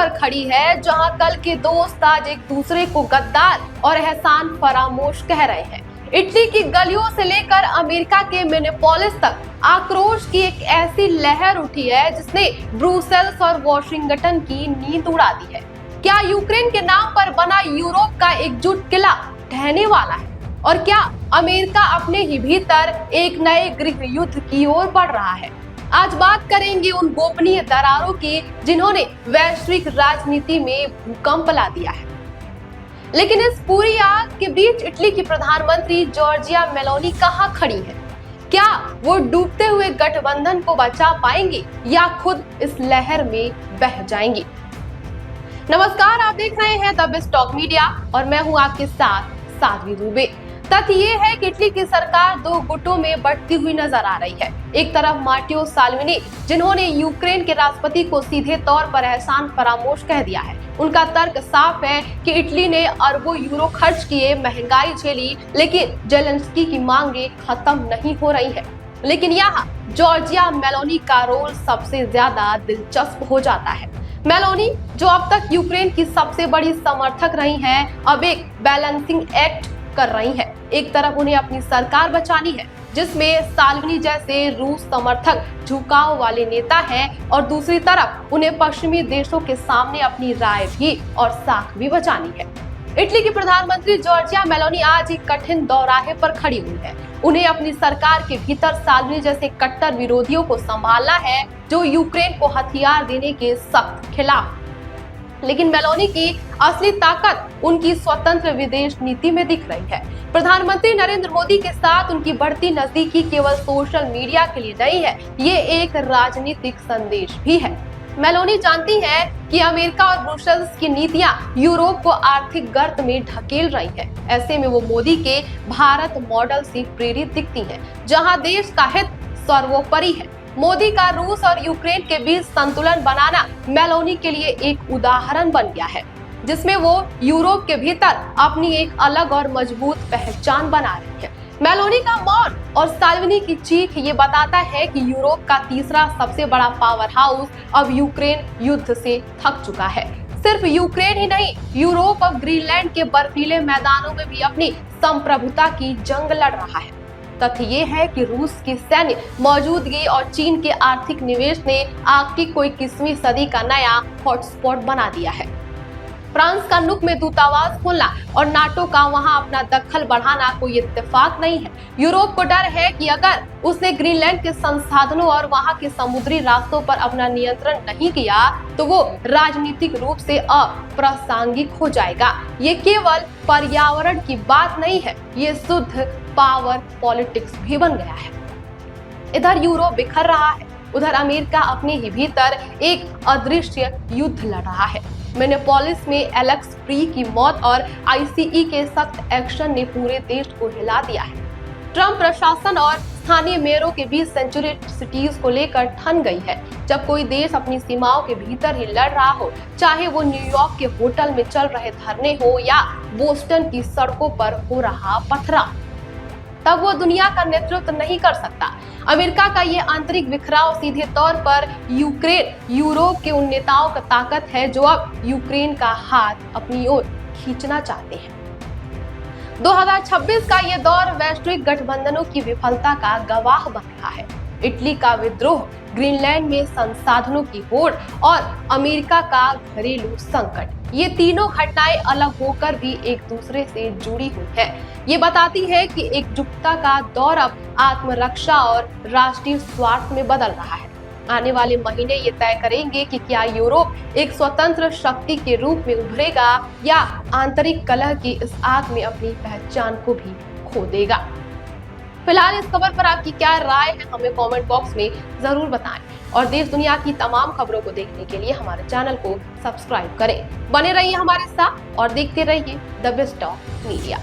पर खड़ी है, जहां कल के दोस्त आज एक दूसरे को गद्दार और एहसान फरामोश कह रहे हैं। इटली की गलियों से लेकर अमेरिका के मिनेपोलिस तक आक्रोश की एक ऐसी लहर उठी है जिसने ब्रुसेल्स और वॉशिंगटन की नींद उड़ा दी है। क्या यूक्रेन के नाम पर बना यूरोप का एकजुट किला ढहने वाला है? और क्या अमेरिका अपने ही भीतर एक नए गृह युद्ध की ओर बढ़ रहा है? आज बात करेंगे उन गोपनीय दरारों की जिन्होंने वैश्विक राजनीति में भूकंप ला दिया है। लेकिन इस पूरी आग के बीच इटली की प्रधानमंत्री जॉर्जिया मेलोनी कहां खड़ी है? क्या वो डूबते हुए गठबंधन को बचा पाएंगे या खुद इस लहर में बह जाएंगी? नमस्कार, आप देख रहे हैं द बेस्ट टॉक मीडिया और मैं हूं आपके साथ साध्वी दुबे। तथ्य ये है कि इटली की सरकार दो गुटों में बढ़ती हुई नजर आ रही है। एक तरफ मार्टियो साल्विनी, जिन्होंने यूक्रेन के राष्ट्रपति को सीधे तौर पर एहसान फरामोश कह दिया है। उनका तर्क साफ है कि इटली ने अरबों यूरो खर्च किए, महंगाई झेली, लेकिन जेलेंस्की की मांगे खत्म नहीं हो रही है। लेकिन यहाँ जॉर्जिया मेलोनी का रोल सबसे ज्यादा दिलचस्प हो जाता है। मेलोनी, जो अब तक यूक्रेन की सबसे बड़ी समर्थक रही हैं, अब एक बैलेंसिंग एक्ट कर रही है। एक तरफ उन्हें अपनी सरकार बचानी है, जिसमें साल्विनी जैसे रूस समर्थक झुकाव वाले नेता हैं, और दूसरी तरफ उन्हें पश्चिमी देशों के सामने अपनी राय भी और साख भी बचानी है। इटली की प्रधानमंत्री जॉर्जिया मेलोनी आज एक कठिन दौराहे पर खड़ी हुई है। उन्हें अपनी सरकार के भीतर साल्विनी जैसे कट्टर विरोधियों को संभालना है, जो यूक्रेन को हथियार देने के सख्त खिलाफ। लेकिन मेलोनी की असली ताकत उनकी स्वतंत्र विदेश नीति में दिख रही है। प्रधानमंत्री नरेंद्र मोदी के साथ उनकी बढ़ती नजदीकी केवल सोशल मीडिया के लिए नहीं है, ये एक राजनीतिक संदेश भी है। मेलोनी जानती है कि अमेरिका और ब्रुसेल्स की नीतियां यूरोप को आर्थिक गर्त में ढकेल रही है। ऐसे में वो मोदी के भारत मॉडल से प्रेरित दिखती है, जहां देश का हित सर्वोपरि है। मोदी का रूस और यूक्रेन के बीच संतुलन बनाना मेलोनी के लिए एक उदाहरण बन गया है, जिसमें वो यूरोप के भीतर अपनी एक अलग और मजबूत पहचान बना रही है। मेलोनी का मौन और साल्विनी की चीख ये बताता है कि यूरोप का तीसरा सबसे बड़ा पावर हाउस अब यूक्रेन युद्ध से थक चुका है। सिर्फ यूक्रेन ही नहीं, यूरोप अब ग्रीनलैंड के बर्फीले मैदानों में भी अपनी संप्रभुता की जंग लड़ रहा है। तथ्य ये है कि रूस की सैन्य मौजूदगी और चीन के आर्थिक निवेश ने आग की कोई 21वीं सदी का नया हॉटस्पॉट बना दिया है। फ्रांस का नुक में दूतावास खोलना और नाटो का वहां अपना दखल बढ़ाना कोई इत्तेफाक नहीं है। यूरोप को डर है कि अगर उसने ग्रीनलैंड के संसाधनों और वहां के समुद्री रास्तों पर अपना नियंत्रण नहीं किया तो वो राजनीतिक रूप से अप्रासंगिक हो जाएगा। ये केवल पर्यावरण की बात नहीं है, ये शुद्ध पावर पॉलिटिक्स भी बन गया है। इधर यूरोप बिखर रहा है, उधर अमेरिका अपने ही भीतर एक अदृश्य युद्ध लड़ रहा है। मिनेपोलिस में एलेक्स प्री की मौत और आईसीई के सख्त एक्शन ने पूरे देश को हिला दिया है। ट्रंप प्रशासन और स्थानीय मेयरों के बीच सेंचुरी सिटीज को लेकर ठन गई है। जब कोई देश अपनी सीमाओं के भीतर ही लड़ रहा हो, चाहे वो न्यूयॉर्क के होटल में चल रहे धरने हो या बोस्टन की सड़कों पर हो रहा पथराव, तब वो दुनिया का नेतृत्व नहीं कर सकता। अमेरिका का ये आंतरिक बिखराव सीधे तौर पर यूरोप के उन नेताओं का ताकत है जो अब यूक्रेन का हाथ अपनी ओर खींचना चाहते हैं। 2026 का ये दौर वैश्विक गठबंधनों की विफलता का गवाह बन रहा है। इटली का विद्रोह, ग्रीनलैंड में संसाधनों की होड़ और अमेरिका का घरेलू संकट, ये तीनों घटनाएं अलग होकर भी एक दूसरे से जुड़ी हुई है। ये बताती है कि एकजुटता का दौर अब आत्मरक्षा और राष्ट्रीय स्वार्थ में बदल रहा है। आने वाले महीने ये तय करेंगे कि क्या यूरोप एक स्वतंत्र शक्ति के रूप में उभरेगा या आंतरिक कलह की इस आग में अपनी पहचान को भी खो देगा। फिलहाल इस खबर पर आपकी क्या राय है, हमें कमेंट बॉक्स में जरूर बताएं और देश दुनिया की तमाम खबरों को देखने के लिए हमारे चैनल को सब्सक्राइब करें। बने रहिए हमारे साथ और देखते रहिए द बेस्ट टॉक मीडिया।